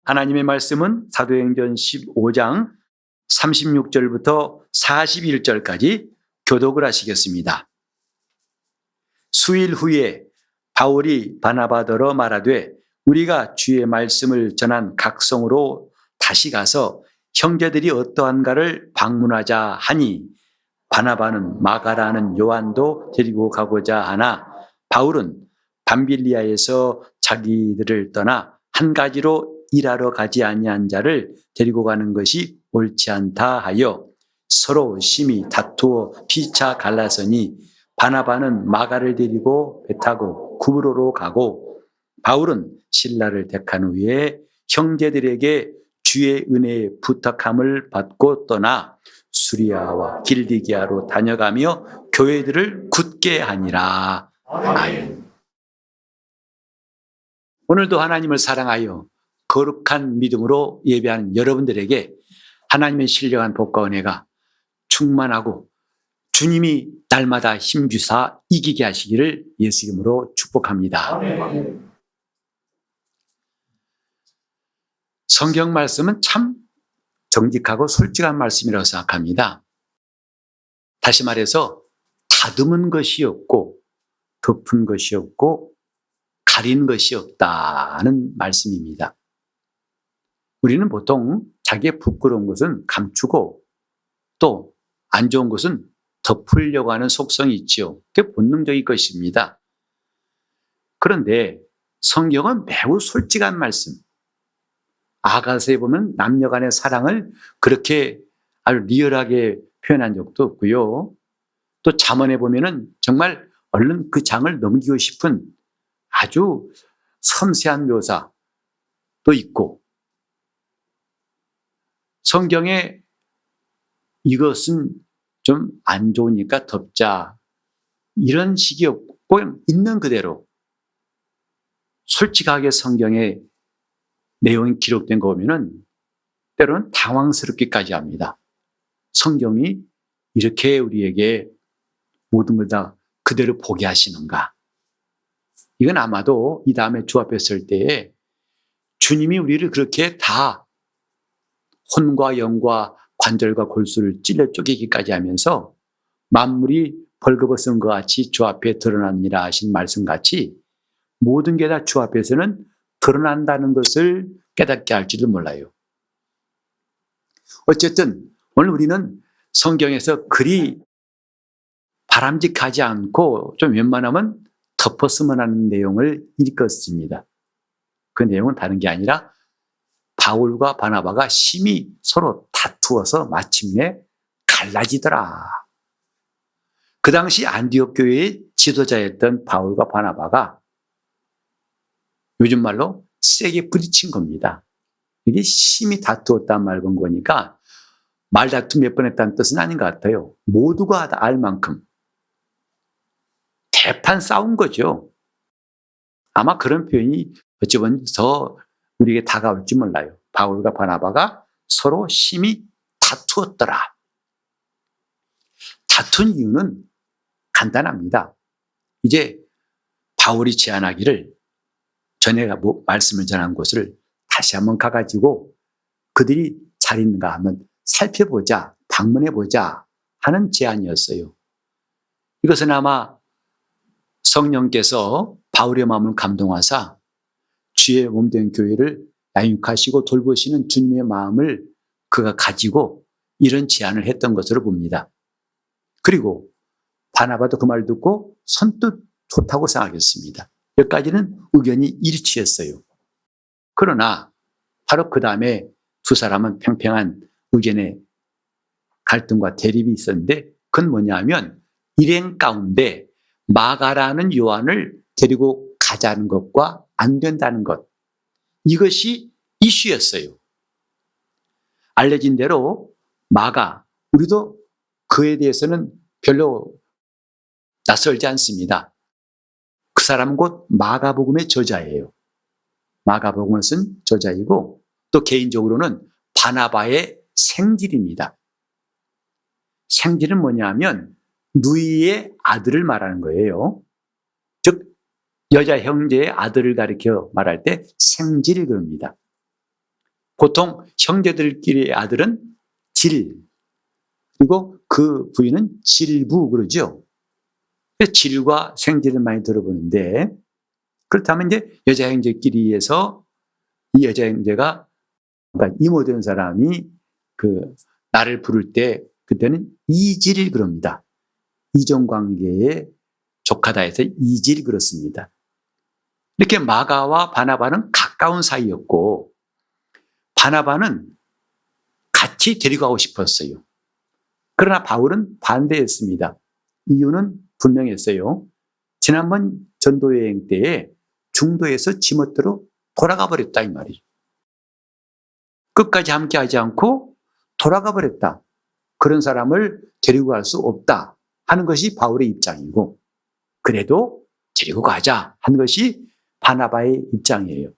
하나님의 말씀은 사도행전 15장 36절부터 41절까지 교독을 하시겠습니다. 수일 후에 바울이 바나바더러 말하되 우리가 주의 말씀을 전한 각성으로 다시 가서 형제들이 어떠한가를 방문하자 하니 바나바는 마가라는 요한도 데리고 가고자 하나 바울은 밤빌리아에서 자기들을 떠나 한 가지로 일하러 가지 아니한 자를 데리고 가는 것이 옳지 않다 하여 서로 심히 다투어 피차 갈라서니 바나바는 마가를 데리고 배 타고 구브로로 가고 바울은 실라를 택한 후에 형제들에게 주의 은혜의 부탁함을 받고 떠나 수리아와 길리기아로 다녀가며 교회들을 굳게 하니라. 아멘. 오늘도 하나님을 사랑하여 거룩한 믿음으로 예배하는 여러분들에게 하나님의 신령한 복과 은혜가 충만하고 주님이 날마다 힘주사 이기게 하시기를 예수 이름으로 축복합니다. 성경 말씀은 참 정직하고 솔직한 말씀이라고 생각합니다. 다시 말해서 다듬은 것이 없고 덮은 것이 없고 가린 것이 없다는 말씀입니다. 우리는 보통 자기의 부끄러운 것은 감추고 또 안 좋은 것은 덮으려고 하는 속성이 있지요. 그게 본능적인 것입니다. 그런데 성경은 매우 솔직한 말씀. 아가서에 보면 남녀 간의 사랑을 그렇게 아주 리얼하게 표현한 적도 없고요. 또 잠언에 보면은 정말 얼른 그 장을 넘기고 싶은 아주 섬세한 묘사도 있고 성경에 이것은 좀 안 좋으니까 덮자 이런 식이 없고 있는 그대로 솔직하게 성경에 내용이 기록된 거 보면은 때로는 당황스럽기까지 합니다. 성경이 이렇게 우리에게 모든 걸 다 그대로 보게 하시는가? 이건 아마도 이 다음에 주 앞에 설 때에 주님이 우리를 그렇게 다 혼과 영과 관절과 골수를 찔러 쪼개기까지 하면서 만물이 벌거벗은 것 같이 주 앞에 드러납니다 하신 말씀같이 모든 게 다 주 앞에서는 드러난다는 것을 깨닫게 할지도 몰라요. 어쨌든 오늘 우리는 성경에서 그리 바람직하지 않고 좀 웬만하면 덮었으면 하는 내용을 읽었습니다. 그 내용은 다른 게 아니라 바울과 바나바가 심히 서로 다투어서 마침내 갈라지더라. 그 당시 안디옥 교회의 지도자였던 바울과 바나바가 요즘 말로 세게 부딪힌 겁니다. 이게 심히 다투었단 말 본 거니까 말다툼 몇 번 했다는 뜻은 아닌 것 같아요. 모두가 다 알 만큼 대판 싸운 거죠. 아마 그런 표현이 어찌 보면 더 우리에게 다가올지 몰라요. 바울과 바나바가 서로 심히 다투었더라. 다툰 이유는 간단합니다. 이제 바울이 제안하기를 전에 말씀을 전한 곳을 다시 한번 가가지고 그들이 잘 있는가 하면 살펴보자, 방문해보자 하는 제안이었어요. 이것은 아마 성령께서 바울의 마음을 감동하사 주의 몸된 교회를 양육하시고 돌보시는 주님의 마음을 그가 가지고 이런 제안을 했던 것으로 봅니다. 그리고 바나바도 그 말 듣고 선뜻 좋다고 생각했습니다. 여기까지는 의견이 일치했어요. 그러나 바로 그 다음에 두 사람은 팽팽한 의견의 갈등과 대립이 있었는데 그건 뭐냐 하면 일행 가운데 마가라는 요한을 데리고 가자는 것과 안 된다는 것. 이것이 이슈였어요. 알려진 대로 마가, 우리도 그에 대해서는 별로 낯설지 않습니다. 그 사람은 곧 마가복음의 저자예요. 마가복음을 쓴 저자이고 또 개인적으로는 바나바의 생질입니다. 생질은 뭐냐 하면 누이의 아들을 말하는 거예요. 즉 여자 형제의 아들을 가리켜 말할 때 생질이 그럽니다. 보통 형제들끼리의 아들은 질, 그리고 그 부인은 질부 그러죠. 질과 생질을 많이 들어보는데, 그렇다면 이제 여자 형제끼리에서 이 여자 형제가, 그러니까 이모되는 사람이 나를 부를 때 그때는 이질 그럽니다. 이종관계의 조카다 해서 이질 그렇습니다. 이렇게 마가와 바나바는 가까운 사이였고, 바나바는 같이 데리고 가고 싶었어요. 그러나 바울은 반대했습니다. 이유는 분명했어요. 지난번 전도여행 때에 중도에서 지멋대로 돌아가 버렸다 이 말이죠. 끝까지 함께하지 않고 돌아가 버렸다. 그런 사람을 데리고 갈 수 없다 하는 것이 바울의 입장이고, 그래도 데리고 가자 하는 것이 바나바의 입장이에요.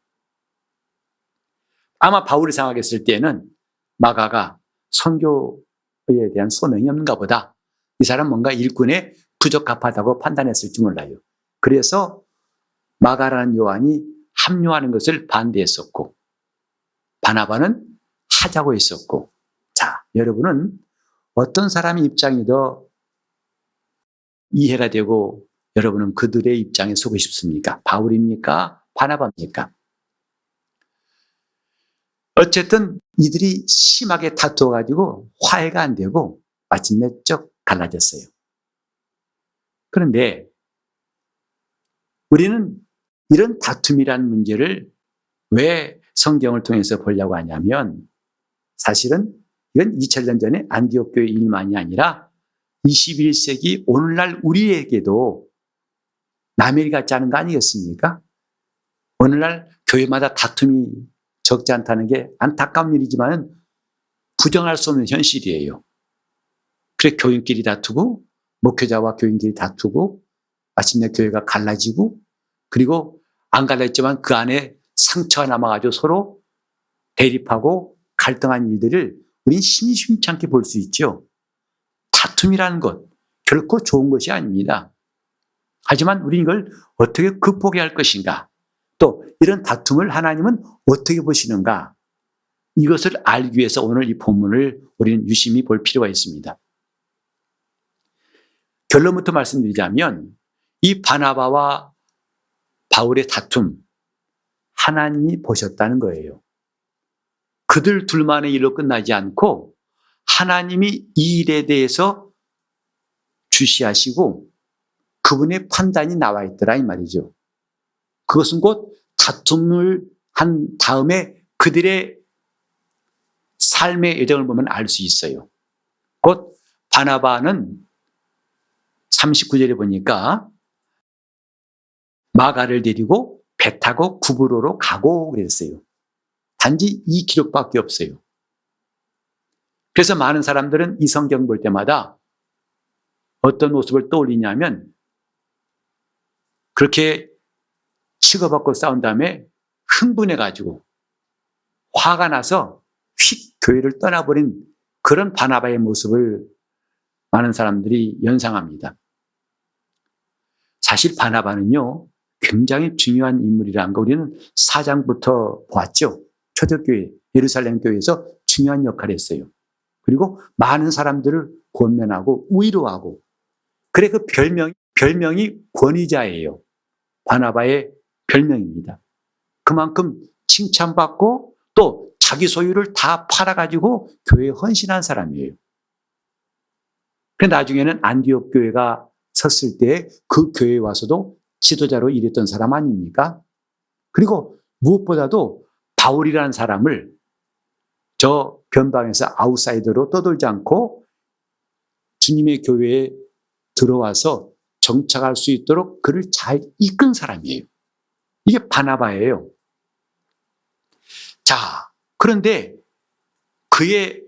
아마 바울이 생각했을 때는 마가가 선교에 대한 소명이 없는가 보다. 이 사람 뭔가 일꾼에 부적합하다고 판단했을지 몰라요. 그래서 마가라는 요한이 합류하는 것을 반대했었고, 바나바는 하자고 했었고, 자, 여러분은 어떤 사람의 입장이 더 이해가 되고 여러분은 그들의 입장에 서고 싶습니까? 바울입니까? 바나바입니까? 어쨌든 이들이 심하게 다투어가지고 화해가 안 되고 마침내 쩍 갈라졌어요. 그런데 우리는 이런 다툼이라는 문제를 왜 성경을 통해서 보려고 하냐면, 사실은 이건 2000년 전에 안디옥 교회 일만이 아니라 21세기 오늘날 우리에게도 남의 일 같지 않은 거 아니겠습니까? 오늘날 교회마다 다툼이 적지 않다는 게 안타까운 일이지만 부정할 수 없는 현실이에요. 그래 교인끼리 다투고 목회자와 교인끼리 다투고 마침내 교회가 갈라지고, 그리고 안 갈라졌지만 그 안에 상처가 남아가지고 서로 대립하고 갈등한 일들을 우린 심심치 않게 볼 수 있죠. 다툼이라는 것 결코 좋은 것이 아닙니다. 하지만 우리는 이걸 어떻게 극복해야 할 것인가, 또 이런 다툼을 하나님은 어떻게 보시는가, 이것을 알기 위해서 오늘 이 본문을 우리는 유심히 볼 필요가 있습니다. 결론부터 말씀드리자면 이 바나바와 바울의 다툼 하나님이 보셨다는 거예요. 그들 둘만의 일로 끝나지 않고 하나님이 이 일에 대해서 주시하시고 그분의 판단이 나와 있더라 이 말이죠. 그것은 곧 다툼을 한 다음에 그들의 삶의 여정을 보면 알 수 있어요. 곧 바나바는 39절에 보니까 마가를 데리고 배 타고 구브로로 가고 그랬어요. 단지 이 기록밖에 없어요. 그래서 많은 사람들은 이 성경 볼 때마다 어떤 모습을 떠올리냐면, 그렇게 치고받고 싸운 다음에 흥분해가지고 화가 나서 휙 교회를 떠나버린 그런 바나바의 모습을 많은 사람들이 연상합니다. 사실 바나바는요 굉장히 중요한 인물이라는 거 우리는 4장부터 보았죠. 초대교회 예루살렘 교회에서 중요한 역할을 했어요. 그리고 많은 사람들을 권면하고 위로하고, 그래 그 별명이 권위자예요. 바나바의 별명입니다. 그만큼 칭찬받고 또 자기 소유를 다 팔아가지고 교회에 헌신한 사람이에요. 그 나중에는 안디옥 교회가 섰을 때 그 교회에 와서도 지도자로 일했던 사람 아닙니까? 그리고 무엇보다도 바울이라는 사람을 저 변방에서 아웃사이더로 떠돌지 않고 주님의 교회에 들어와서 정착할 수 있도록 그를 잘 이끈 사람이에요. 이게 바나바예요. 자, 그런데 그의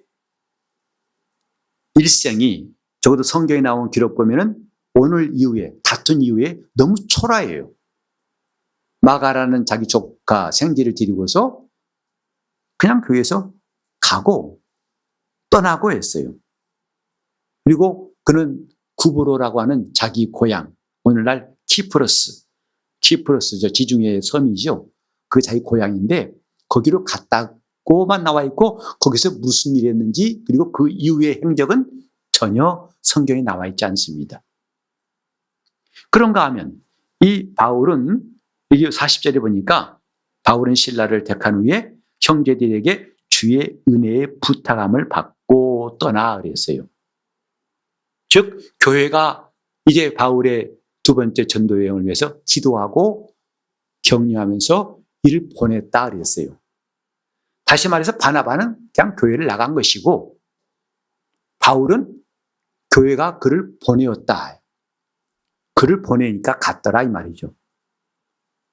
일생이 적어도 성경에 나온 기록 보면은 오늘 이후에 다툰 이후에 너무 초라해요. 마가라는 자기 조카 생지를 데리고서 그냥 교회에서 가고 떠나고 했어요. 그리고 그는 구브로라고 하는 자기 고향, 오늘날 키프러스죠. 지중해 섬이죠. 그 자기 고향인데 거기로 갔다고 받고만 나와 있고 거기서 무슨 일이 했는지 그리고 그 이후의 행적은 전혀 성경에 나와 있지 않습니다. 그런가 하면 이 바울은 여기 40절에 보니까 바울은 신라를 택한 후에 형제들에게 주의 은혜의 부탁함을 받고 떠나 그랬어요. 즉 교회가 이제 바울의 두 번째 전도 여행을 위해서 기도하고 격려하면서 이를 보냈다 그랬어요. 다시 말해서 바나바는 그냥 교회를 나간 것이고 바울은 교회가 그를 보내었다. 그를 보내니까 갔더라 이 말이죠.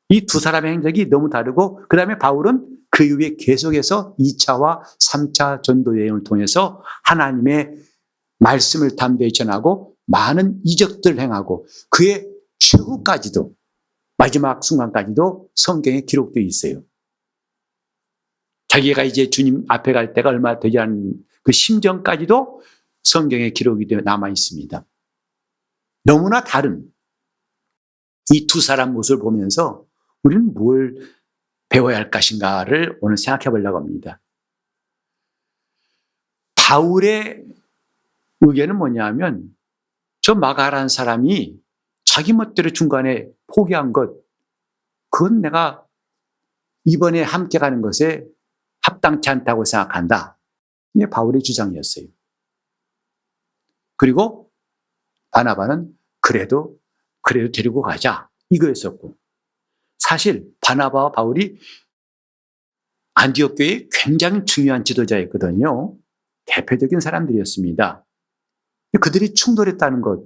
이 두 사람의 행적이 너무 다르고 그 다음에 바울은 그 이후에 계속해서 2차와 3차 전도 여행을 통해서 하나님의 말씀을 담대히 전하고 많은 이적들을 행하고 그의 최후까지도 마지막 순간까지도 성경에 기록되어 있어요. 자기가 이제 주님 앞에 갈 때가 얼마 되지 않은 그 심정까지도 성경에 기록이 되어 남아 있습니다. 너무나 다른 이 두 사람 모습을 보면서 우리는 뭘 배워야 할 것인가를 오늘 생각해 보려고 합니다. 바울의 의견은 뭐냐면 저 마가라는 사람이 자기 멋대로 중간에 포기한 것 그건 내가 이번에 함께 가는 것에 합당치 않다고 생각한다. 이게 바울의 주장이었어요. 그리고 바나바는 그래도 데리고 가자 이거였었고 사실 바나바와 바울이 안디옥 교회의 굉장히 중요한 지도자였거든요. 대표적인 사람들이었습니다. 그들이 충돌했다는 것,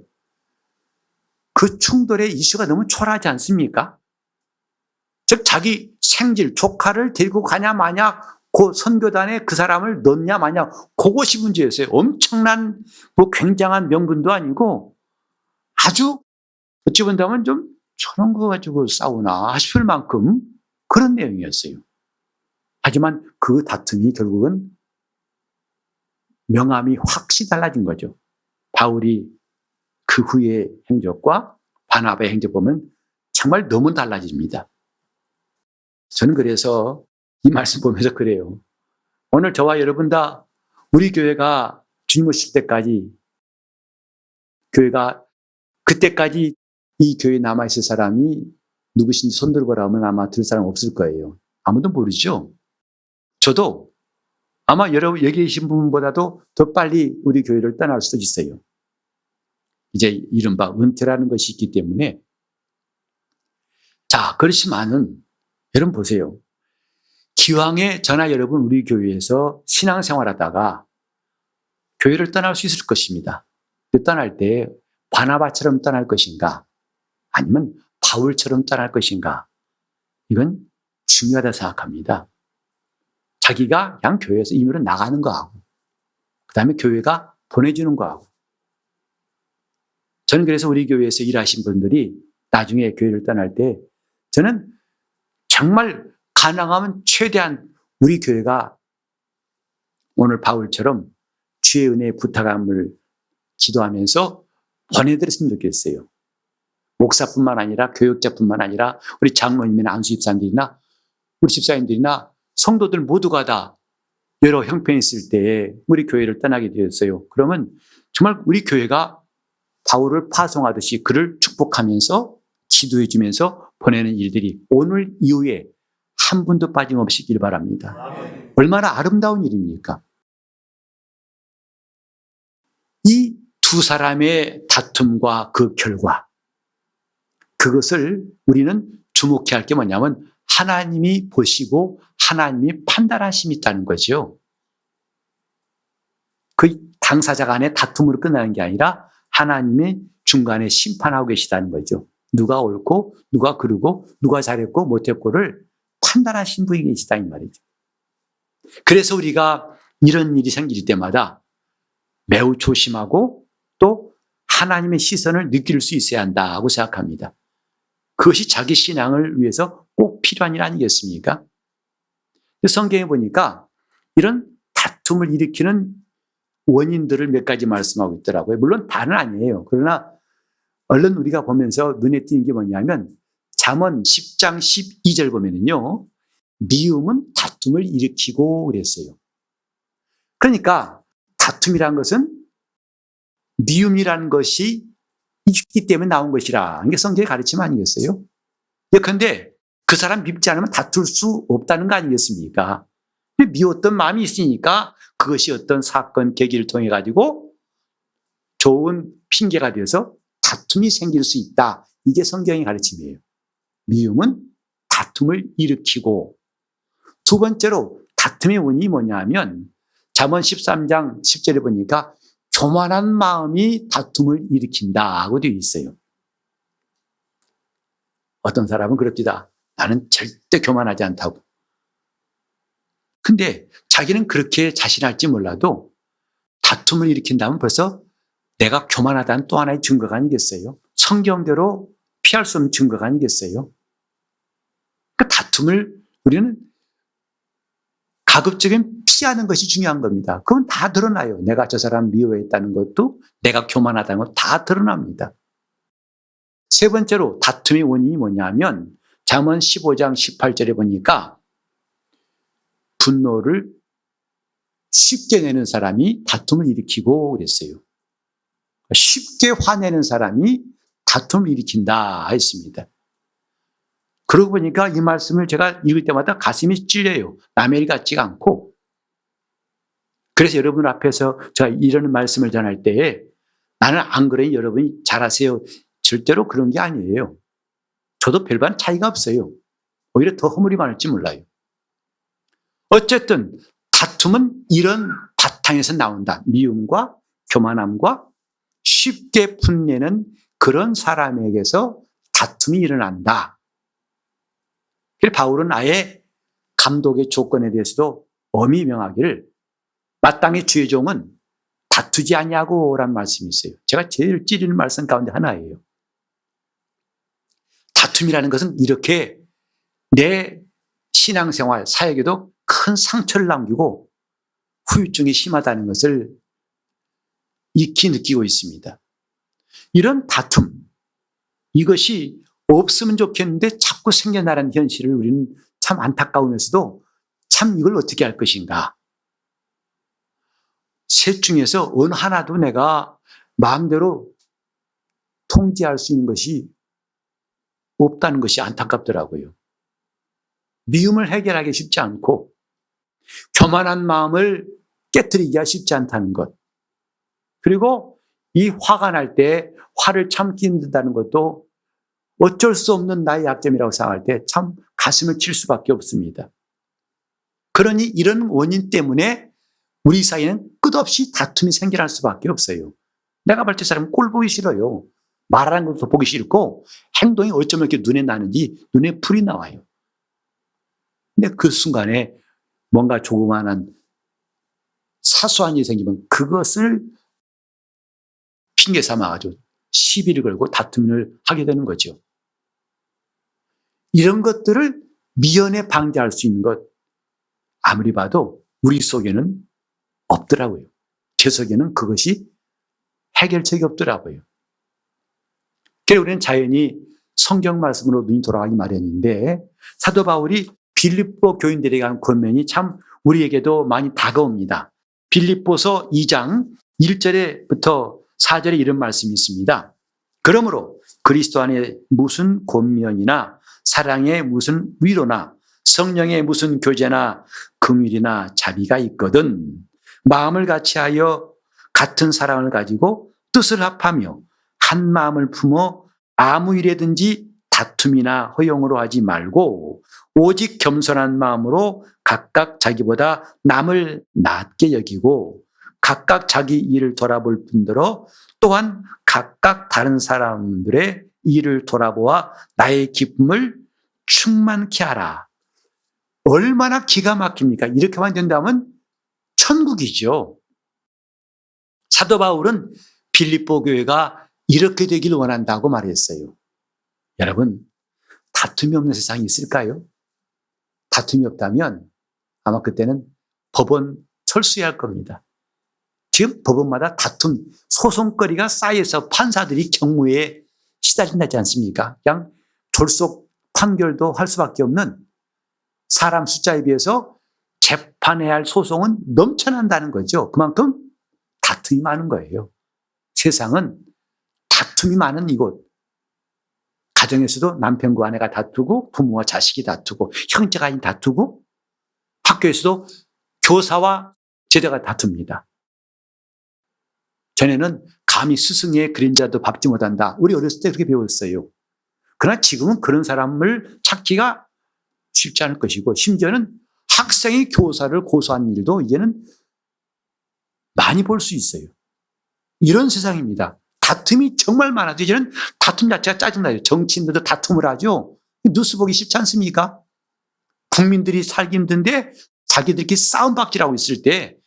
그 충돌의 이슈가 너무 초라하지 않습니까? 즉 자기 생질, 조카를 데리고 가냐 마냐 그 선교단에 그 사람을 넣냐 마냐 그것이 문제였어요. 엄청난 뭐 굉장한 명분도 아니고 아주 어찌 본다면 좀 저런 거 가지고 싸우나 싶을 만큼 그런 내용이었어요. 하지만 그 다툼이 결국은 명암이 확실히 달라진 거죠. 바울이 그 후의 행적과 바나바의 행적 보면 정말 너무 달라집니다. 저는 그래서 이 말씀 보면서 그래요. 오늘 저와 여러분 다 우리 교회가 주님 오실 때까지 교회가 그때까지 이 교회에 남아있을 사람이 누구신지 손들어보라 하면 아마 들 사람 없을 거예요. 아무도 모르죠. 저도 아마 여러분 여기 계신 분보다도 더 빨리 우리 교회를 떠날 수도 있어요. 이제 이른바 은퇴라는 것이 있기 때문에 자 그렇지만은 여러분 보세요. 기왕에 저나 여러분 우리 교회에서 신앙생활하다가 교회를 떠날 수 있을 것입니다. 떠날 때 바나바처럼 떠날 것인가 아니면 바울처럼 떠날 것인가 이건 중요하다 생각합니다. 자기가 그냥 교회에서 임의로 나가는 거하고 그 다음에 교회가 보내주는 거하고 저는 그래서 우리 교회에서 일하신 분들이 나중에 교회를 떠날 때 저는 정말 가능하면 최대한 우리 교회가 오늘 바울처럼 주의 은혜의 부탁함을 기도하면서 보내드렸으면 좋겠어요. 목사뿐만 아니라 교육자뿐만 아니라 우리 장로님이나 안수 집사님들이나 우리 집사님들이나 성도들 모두가 다 여러 형편이 있을 때 우리 교회를 떠나게 되었어요. 그러면 정말 우리 교회가 바울을 파송하듯이 그를 축복하면서 기도해 주면서 보내는 일들이 오늘 이후에 한 분도 빠짐없이 있길 바랍니다. 얼마나 아름다운 일입니까? 이 두 사람의 다툼과 그 결과 그것을 우리는 주목해야 할 게 뭐냐면 하나님이 보시고 하나님이 판단하심이 있다는 거죠. 그 당사자 간의 다툼으로 끝나는 게 아니라 하나님이 중간에 심판하고 계시다는 거죠. 누가 옳고 누가 그르고 누가 잘했고 못했고를 판단하신 분이 계시다 이 말이죠. 그래서 우리가 이런 일이 생길 때마다 매우 조심하고 또 하나님의 시선을 느낄 수 있어야 한다고 생각합니다. 그것이 자기 신앙을 위해서 꼭 필요한 일 아니겠습니까? 성경에 보니까 이런 다툼을 일으키는 원인들을 몇 가지 말씀하고 있더라고요. 물론 다는 아니에요. 그러나 얼른 우리가 보면서 눈에 띄는 게 뭐냐면 잠언 10장 12절 보면은요. 미움은 다툼을 일으키고 그랬어요. 그러니까 다툼이란 것은 미움이라는 것이 있기 때문에 나온 것이라. 이게 성경의 가르침 아니겠어요? 예컨대 그 사람 밉지 않으면 다툴 수 없다는 거 아니겠습니까? 미웠던 마음이 있으니까 그것이 어떤 사건, 계기를 통해 가지고 좋은 핑계가 되어서 다툼이 생길 수 있다. 이게 성경의 가르침이에요. 미움은 다툼을 일으키고, 두 번째로 다툼의 원인이 뭐냐 하면 잠언 13장 10절에 보니까 교만한 마음이 다툼을 일으킨다 하고 되어 있어요. 어떤 사람은 그럽니다. 나는 절대 교만하지 않다고. 근데 자기는 그렇게 자신할지 몰라도 다툼을 일으킨다면 벌써 내가 교만하다는 또 하나의 증거가 아니겠어요? 성경대로 피할 수 없는 증거가 아니겠어요? 그 다툼을 우리는 가급적이면 피하는 것이 중요한 겁니다. 그건 다 드러나요. 내가 저 사람 미워했다는 것도, 내가 교만하다는 것도 다 드러납니다. 세 번째로 다툼의 원인이 뭐냐면 잠언 15장 18절에 보니까 분노를 쉽게 내는 사람이 다툼을 일으키고 그랬어요. 쉽게 화내는 사람이 다툼을 일으킨다 했습니다. 그러고 보니까 이 말씀을 제가 읽을 때마다 가슴이 찔려요. 남의 일 같지가 않고. 그래서 여러분 앞에서 제가 이런 말씀을 전할 때에 나는 안 그래요. 여러분이 잘하세요. 절대로 그런 게 아니에요. 저도 별반 차이가 없어요. 오히려 더 허물이 많을지 몰라요. 어쨌든 다툼은 이런 바탕에서 나온다. 미움과 교만함과 쉽게 분내는 그런 사람에게서 다툼이 일어난다. 그래서 바울은 아예 감독의 조건에 대해서도 엄히 명하기를 마땅히 주의 종은 다투지 아니하고 라는 말씀이 있어요. 제가 제일 찌르는 말씀 가운데 하나예요. 다툼이라는 것은 이렇게 내 신앙생활, 사역에도 큰 상처를 남기고 후유증이 심하다는 것을 익히 느끼고 있습니다. 이런 다툼, 이것이 없으면 좋겠는데 자꾸 생겨나는 현실을 우리는 참 안타까우면서도 참 이걸 어떻게 할 것인가. 셋 중에서 어느 하나도 내가 마음대로 통제할 수 있는 것이 없다는 것이 안타깝더라고요. 미움을 해결하기 쉽지 않고 교만한 마음을 깨트리기가 쉽지 않다는 것. 그리고 이 화가 날 때 화를 참기 힘들다는 것도 어쩔 수 없는 나의 약점이라고 생각할 때 참 가슴을 칠 수밖에 없습니다. 그러니 이런 원인 때문에 우리 사이에는 끝없이 다툼이 생겨날 수밖에 없어요. 내가 볼 때 사람은 꼴 보기 싫어요. 말하는 것도 보기 싫고 행동이 어쩌면 이렇게 눈에 나는지 눈에 풀이 나와요. 근데 그 순간에 뭔가 조그마한 사소한 일이 생기면 그것을 핑계 삼아가지고 시비를 걸고 다툼을 하게 되는 거죠. 이런 것들을 미연에 방지할 수 있는 것 아무리 봐도 우리 속에는 없더라고요. 제 속에는 그것이 해결책이 없더라고요. 그래서 우리는 자연히 성경 말씀으로 눈이 돌아가기 마련인데 사도 바울이 빌립보 교인들에게 한 권면이 참 우리에게도 많이 다가옵니다. 빌립보서 2장 1절부터 4절에 이런 말씀이 있습니다. 그러므로 그리스도 안에 무슨 권면이나 사랑에 무슨 위로나 성령의 무슨 교제나 긍휼이나 자비가 있거든 마음을 같이하여 같은 사랑을 가지고 뜻을 합하며 한 마음을 품어 아무 일에든지 다툼이나 허용으로 하지 말고 오직 겸손한 마음으로 각각 자기보다 남을 낮게 여기고 각각 자기 일을 돌아볼 뿐더러 또한 각각 다른 사람들의 일을 돌아보아 나의 기쁨을 충만케 하라. 얼마나 기가 막힙니까? 이렇게만 된다면 천국이죠. 사도 바울은 빌립보 교회가 이렇게 되길 원한다고 말했어요. 여러분, 다툼이 없는 세상이 있을까요? 다툼이 없다면 아마 그때는 법원 철수해야 할 겁니다. 지금 법원마다 다툼, 소송거리가 쌓여서 판사들이 경무에 시달린다지 않습니까? 그냥 졸속 판결도 할 수밖에 없는 사람 숫자에 비해서 재판해야 할 소송은 넘쳐난다는 거죠. 그만큼 다툼이 많은 거예요. 세상은 다툼이 많은 이곳. 가정에서도 남편과 아내가 다투고 부모와 자식이 다투고 형제가 다투고 학교에서도 교사와 제자가 다툽니다. 전에는 감히 스승의 그림자도 밟지 못한다. 우리 어렸을 때 그렇게 배웠어요. 그러나 지금은 그런 사람을 찾기가 쉽지 않을 것이고 심지어는 학생이 교사를 고소한 일도 이제는 많이 볼 수 있어요. 이런 세상입니다. 다툼이 정말 많아도 이제는 다툼 자체가 짜증나요. 정치인들도 다툼을 하죠. 뉴스 보기 싫지 않습니까? 국민들이 살기 힘든데 자기들끼리 싸움박질하고 있을 때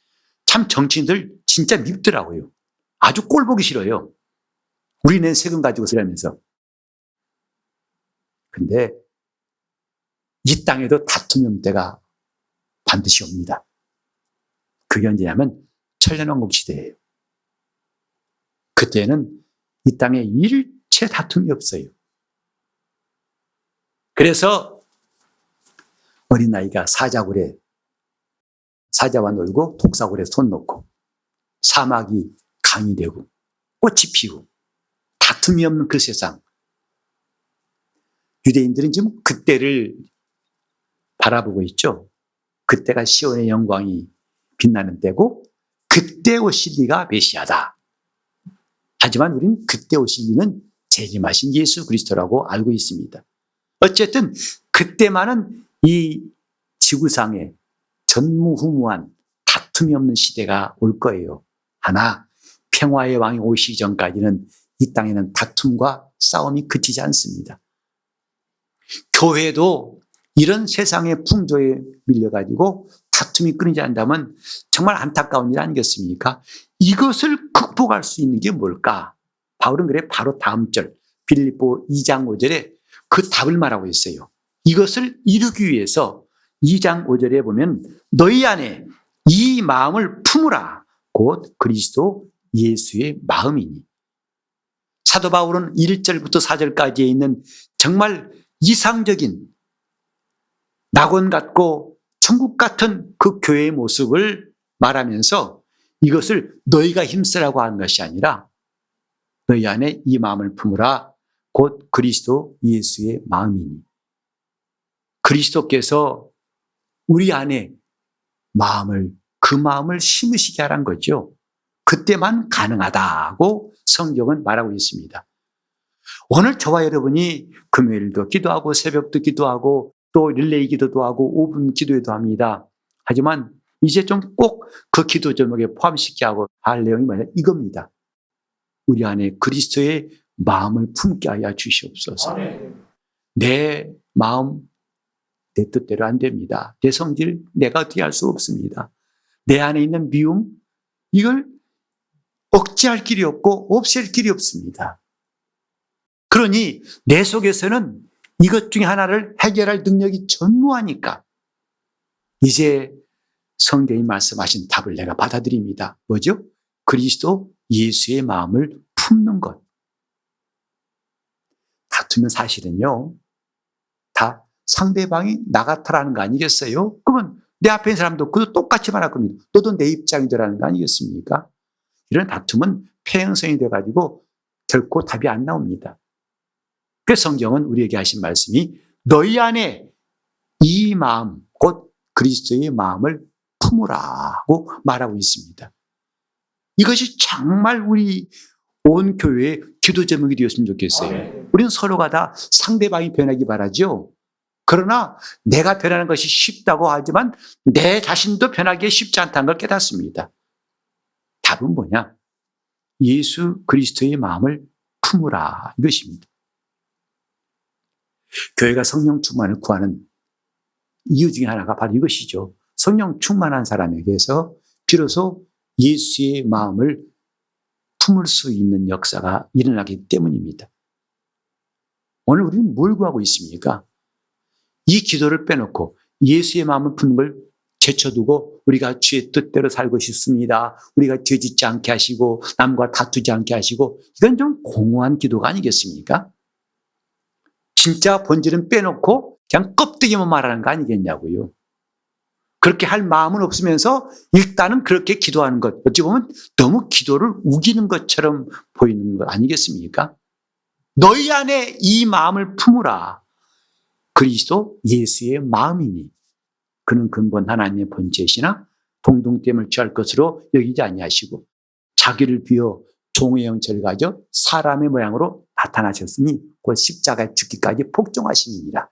참 정치인들 진짜 밉더라고요. 아주 꼴 보기 싫어요. 우리 낸 세금 가지고 쓰라면서. 근데 이 땅에도 다툼의 때가 반드시 옵니다. 그게 언제냐면 천년왕국 시대예요. 그때는 이 땅에 일체 다툼이 없어요. 그래서 어린아이가 사자와 놀고 독사굴에 손 놓고 사막이 강이 되고 꽃이 피고 다툼이 없는 그 세상. 유대인들은 지금 그때를 바라보고 있죠. 그때가 시온의 영광이 빛나는 때고 그때 오실 이가 메시아다. 하지만 우리는 그때 오실 이는 재림하신 예수 그리스도라고 알고 있습니다. 어쨌든 그때만은 이 지구상에 전무후무한 다툼이 없는 시대가 올 거예요. 하나 평화의 왕이 오시기 전까지는 이 땅에는 다툼과 싸움이 그치지 않습니다. 교회도 이런 세상의 풍조에 밀려가지고 다툼이 끊이지 않다면 정말 안타까운 일 아니겠습니까? 이것을 극복할 수 있는 게 뭘까? 바울은 그래 바로 다음 절 빌립보 2장 5절에 그 답을 말하고 있어요. 이것을 이루기 위해서 2장 5절에 보면 너희 안에 이 마음을 품으라. 곧 그리스도 예수의 마음이니. 사도 바울은 1절부터 4절까지에 있는 정말 이상적인 낙원 같고 천국 같은 그 교회의 모습을 말하면서 이것을 너희가 힘쓰라고 하는 것이 아니라 너희 안에 이 마음을 품으라. 곧 그리스도 예수의 마음이니. 그리스도께서 우리 안에 그 마음을 심으시게 하란 거죠. 그때만 가능하다고 성경은 말하고 있습니다. 오늘 저와 여러분이 금요일도 기도하고 새벽도 기도하고 또 릴레이 기도도 하고 5분 기도회도 합니다. 하지만 이제 좀 꼭 그 기도 제목에 포함시키게 하고 할 내용이 뭐냐 이겁니다. 우리 안에 그리스도의 마음을 품게 하여 주시옵소서. 내 마음 내 뜻대로 안 됩니다. 내 성질 내가 어떻게 할 수 없습니다. 내 안에 있는 미움 이걸 억제할 길이 없고 없앨 길이 없습니다. 그러니 내 속에서는 이것 중에 하나를 해결할 능력이 전무하니까 이제 성경이 말씀하신 답을 내가 받아들입니다. 뭐죠? 그리스도 예수의 마음을 품는 것. 다투면 사실은요. 다 상대방이 나 같아라는 거 아니겠어요? 그러면 내 앞에 있는 사람도 그도 똑같이 말할 겁니다. 너도 내 입장이 되라는 거 아니겠습니까? 이런 다툼은 폐행성이 돼가지고 결코 답이 안 나옵니다. 그래서 성경은 우리에게 하신 말씀이 너희 안에 이 마음, 곧 그리스도의 마음을 품으라고 말하고 있습니다. 이것이 정말 우리 온 교회의 기도 제목이 되었으면 좋겠어요. 우리는 서로가 다 상대방이 변하기 바라죠. 그러나 내가 변하는 것이 쉽다고 하지만 내 자신도 변하기 쉽지 않다는 걸 깨닫습니다. 답은 뭐냐? 예수 그리스도의 마음을 품으라 이것입니다. 교회가 성령 충만을 구하는 이유 중에 하나가 바로 이것이죠. 성령 충만한 사람에게서 비로소 예수의 마음을 품을 수 있는 역사가 일어나기 때문입니다. 오늘 우리는 뭘 구하고 있습니까? 이 기도를 빼놓고 예수의 마음을 품는 걸 제쳐두고 우리가 주의 뜻대로 살고 싶습니다. 우리가 죄짓지 않게 하시고 남과 다투지 않게 하시고 이건 좀 공허한 기도가 아니겠습니까? 진짜 본질은 빼놓고 그냥 껍데기만 말하는 거 아니겠냐고요. 그렇게 할 마음은 없으면서 일단은 그렇게 기도하는 것, 어찌 보면 너무 기도를 우기는 것처럼 보이는 것 아니겠습니까? 너희 안에 이 마음을 품으라. 그리스도 예수의 마음이니 그는 근본 하나님의 본체시나 동등됨을 취할 것으로 여기지 아니하시고 자기를 비워 종의 형체를 가져 사람의 모양으로 나타나셨으니 곧 십자가에 죽기까지 복종하시니라.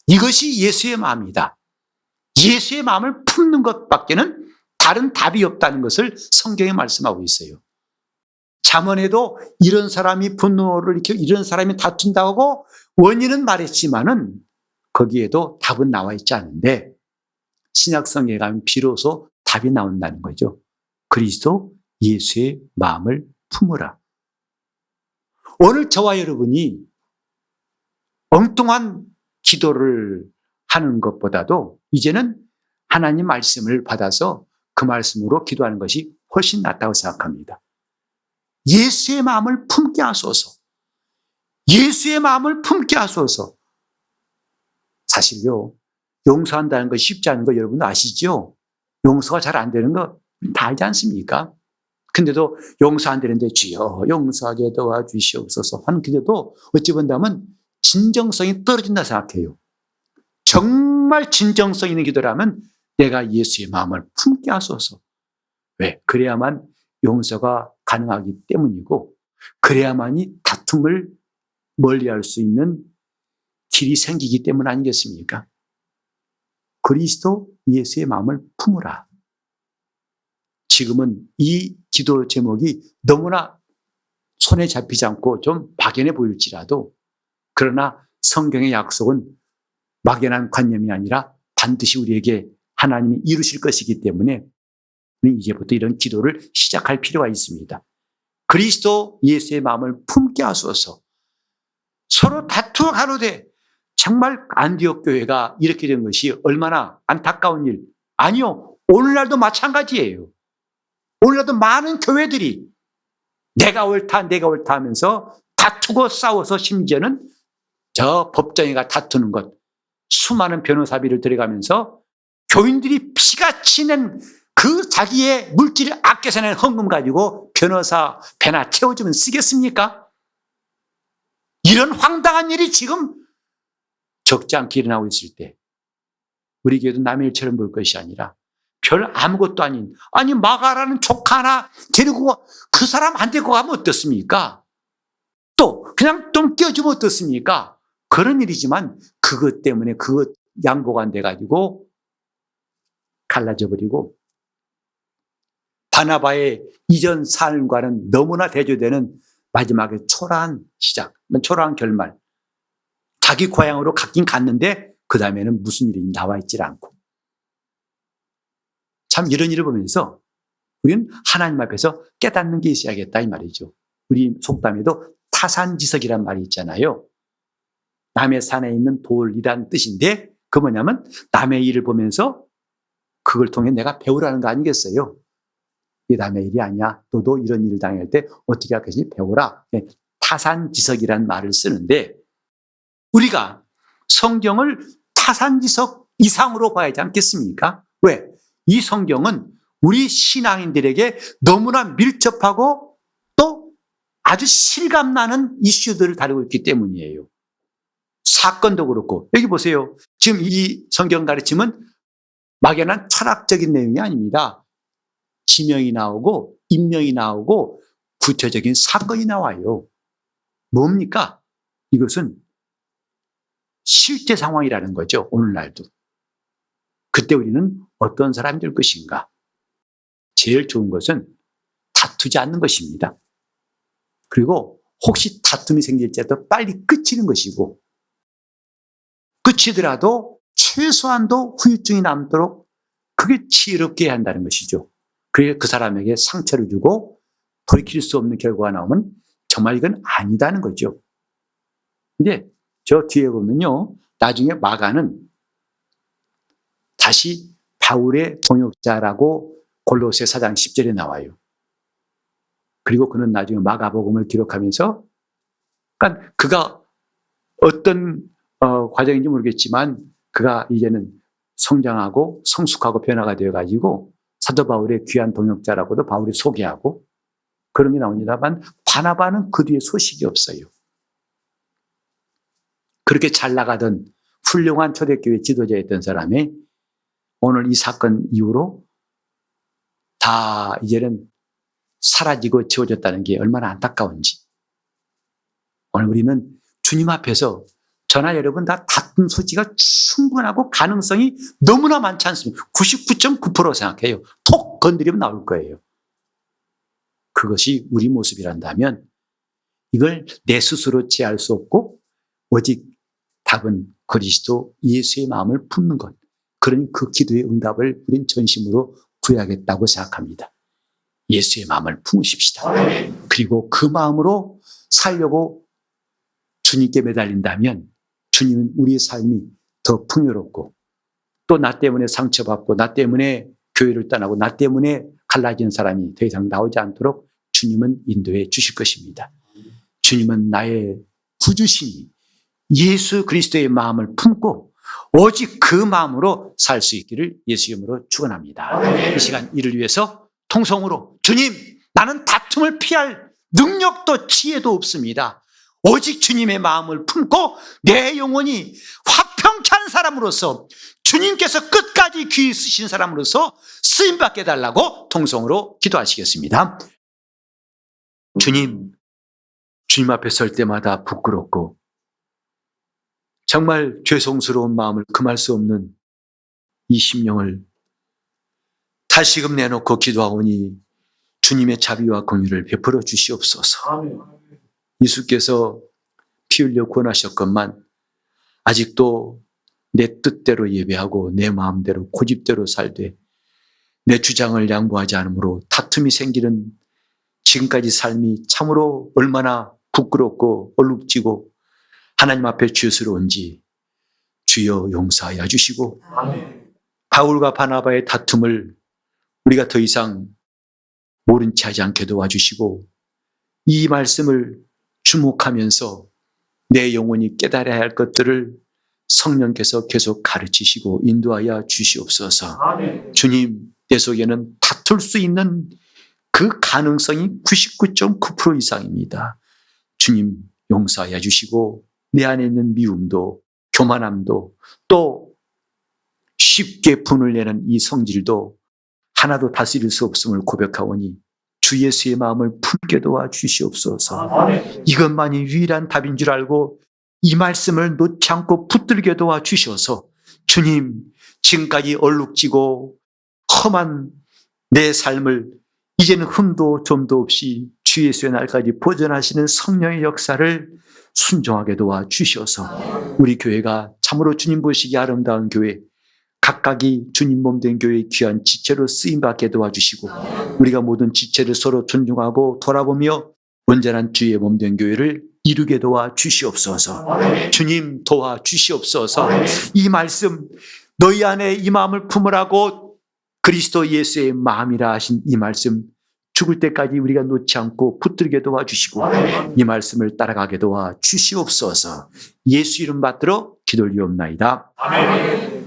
이것이 예수의 마음이다. 예수의 마음을 품는 것밖에는 다른 답이 없다는 것을 성경에 말씀하고 있어요. 잠언에도 이런 사람이 분노를 일으키고 이런 사람이 다툰다고 원인은 말했지만은 거기에도 답은 나와 있지 않은데 신약성경에 가면 비로소 답이 나온다는 거죠. 그리스도 예수의 마음을 품으라. 오늘 저와 여러분이 엉뚱한 기도를 하는 것보다도 이제는 하나님 말씀을 받아서 그 말씀으로 기도하는 것이 훨씬 낫다고 생각합니다. 예수의 마음을 품게 하소서. 예수의 마음을 품게 하소서. 사실요, 용서한다는 것이 쉽지 않은 거 여러분 아시죠? 용서가 잘 안 되는 거 다 알지 않습니까? 근데도 용서 안 되는데 주여 용서하게 도와주시옵소서 하는 기도도 어찌 본다면 진정성이 떨어진다 생각해요. 정말 진정성 있는 기도라면 내가 예수의 마음을 품게 하소서. 왜? 그래야만 용서가 가능하기 때문이고 그래야만이 다툼을 멀리할 수 있는 길이 생기기 때문 아니겠습니까? 그리스도 예수의 마음을 품으라. 지금은 이 기도 제목이 너무나 손에 잡히지 않고 좀 막연해 보일지라도 그러나 성경의 약속은 막연한 관념이 아니라 반드시 우리에게 하나님이 이루실 것이기 때문에 이제부터 이런 기도를 시작할 필요가 있습니다. 그리스도 예수의 마음을 품게 하소서. 서로 다투어 가로되 정말 안디옥 교회가 이렇게 된 것이 얼마나 안타까운 일. 아니요. 오늘날도 마찬가지예요. 오늘날도 많은 교회들이 내가 옳다 하면서 다투고 싸워서 심지어는 저 법정에가 다투는 것, 수많은 변호사비를 들여가면서 교인들이 피같이 낸 그 자기의 물질을 아껴서 낸 헌금 가지고 변호사 배나 채워주면 쓰겠습니까? 이런 황당한 일이 지금 적지 않게 일어나고 있을 때 우리 교회도 남의 일처럼 볼 것이 아니라 별 아무것도 아닌 마가라는 조카 하나 데리고 그 사람 안 데리고 가면 어떻습니까? 또 그냥 좀 껴주면 어떻습니까? 그런 일이지만 그것 때문에 그것 양보가 안 돼가지고 갈라져 버리고 바나바의 이전 삶과는 너무나 대조되는 마지막에 초라한 시작, 초라한 결말. 자기 고향으로 갔긴 갔는데 그 다음에는 무슨 일이 나와 있질 않고. 참 이런 일을 보면서 우리는 하나님 앞에서 깨닫는 게 있어야겠다 이 말이죠. 우리 속담에도 타산지석이란 말이 있잖아요. 남의 산에 있는 돌이란 뜻인데 그 뭐냐면 남의 일을 보면서 그걸 통해 내가 배우라는 거 아니겠어요? 이게 남의 일이 아니야. 너도 이런 일을 당할 때 어떻게 할 것인지 배워라. 타산지석이란 말을 쓰는데 우리가 성경을 타산지석 이상으로 봐야 하지 않겠습니까? 왜? 이 성경은 우리 신앙인들에게 너무나 밀접하고 또 아주 실감나는 이슈들을 다루고 있기 때문이에요. 사건도 그렇고 여기 보세요. 지금 이 성경 가르침은 막연한 철학적인 내용이 아닙니다. 지명이 나오고 인명이 나오고 구체적인 사건이 나와요. 뭡니까? 이것은 실제 상황이라는 거죠. 오늘날도. 그때 우리는 어떤 사람이 될 것인가? 제일 좋은 것은 다투지 않는 것입니다. 그리고 혹시 다툼이 생길지라도 빨리 끝이는 것이고 끝이더라도 최소한도 후유증이 남도록 그게 지혜롭게 해야 한다는 것이죠. 그래야 그 사람에게 상처를 주고 돌이킬 수 없는 결과가 나오면 정말 이건 아니다는 거죠. 근데 저 뒤에 보면요. 나중에 마가는 다시 바울의 동역자라고 골로새 4장 10절에 나와요. 그리고 그는 나중에 마가복음을 기록하면서 그러니까 그가 어떤 과정인지 모르겠지만 그가 이제는 성장하고 성숙하고 변화가 되어가지고 사도 바울의 귀한 동역자라고도 바울이 소개하고 그런 게 나옵니다만 바나바는 그 뒤에 소식이 없어요. 그렇게 잘 나가던 훌륭한 초대교회 지도자였던 사람이 오늘 이 사건 이후로 다 이제는 사라지고 지워졌다는 게 얼마나 안타까운지. 오늘 우리는 주님 앞에서 저나 여러분 다 다툼 소지가 충분하고 가능성이 너무나 많지 않습니까? 99.9% 생각해요. 톡 건드리면 나올 거예요. 그것이 우리 모습이란다면 이걸 내 스스로 제할 수 없고 오직 답은 그리스도 예수의 마음을 품는 것. 그런 그 기도의 응답을 우린 전심으로 구해야겠다고 생각합니다. 예수의 마음을 품으십시다. 그리고 그 마음으로 살려고 주님께 매달린다면 주님은 우리의 삶이 더 풍요롭고 또 나 때문에 상처받고 나 때문에 교회를 떠나고 나 때문에 갈라진 사람이 더 이상 나오지 않도록 주님은 인도해 주실 것입니다. 주님은 나의 구주시니 예수 그리스도의 마음을 품고 오직 그 마음으로 살 수 있기를 예수 이름으로 축원합니다. 이 시간 이를 위해서 통성으로 주님, 나는 다툼을 피할 능력도 지혜도 없습니다. 오직 주님의 마음을 품고 내 영혼이 화평케 한 사람으로서 주님께서 끝까지 귀 쓰신 사람으로서 쓰임받게 해달라고 통성으로 기도하시겠습니다. 주님 앞에 설 때마다 부끄럽고 정말 죄송스러운 마음을 금할 수 없는 이 심령을 다시금 내놓고 기도하오니 주님의 자비와 긍휼을 베풀어 주시옵소서. 예수께서 피 흘려 구원하셨건만 아직도 내 뜻대로 예배하고 내 마음대로 고집대로 살되 내 주장을 양보하지 않으므로 다툼이 생기는 지금까지 삶이 참으로 얼마나 부끄럽고 얼룩지고 하나님 앞에 죄스러운지 주여 용서하여 주시고 바울과 바나바의 다툼을 우리가 더 이상 모른 채 하지 않게 도와주시고 이 말씀을 주목하면서 내 영혼이 깨달아야 할 것들을 성령께서 계속 가르치시고 인도하여 주시옵소서. 주님, 내 속에는 다툴 수 있는 그 가능성이 99.9% 이상입니다. 주님 용서하여 주시고 내 안에 있는 미움도 교만함도 또 쉽게 분을 내는 이 성질도 하나도 다스릴 수 없음을 고백하오니 주 예수의 마음을 품게 도와 주시옵소서. 이것만이 유일한 답인 줄 알고 이 말씀을 놓지 않고 붙들게 도와 주셔서 주님, 지금까지 얼룩지고 험한 내 삶을 이제는 흠도 점도 없이 주 예수의 날까지 보존하시는 성령의 역사를 순종하게 도와 주셔서 우리 교회가 참으로 주님 보시기 아름다운 교회, 각각이 주님 몸된 교회의 귀한 지체로 쓰임받게 도와주시고 우리가 모든 지체를 서로 존중하고 돌아보며 온전한 주의 몸된 교회를 이루게 도와주시옵소서. 주님 도와주시옵소서. 이 말씀 너희 안에 이 마음을 품으라고 그리스도 예수의 마음이라 하신 이 말씀 죽을 때까지 우리가 놓지 않고 붙들게 도와주시고 이 말씀을 따라가게 도와주시옵소서. 예수 이름 받들어 기도를 드리옵나이다. 아멘.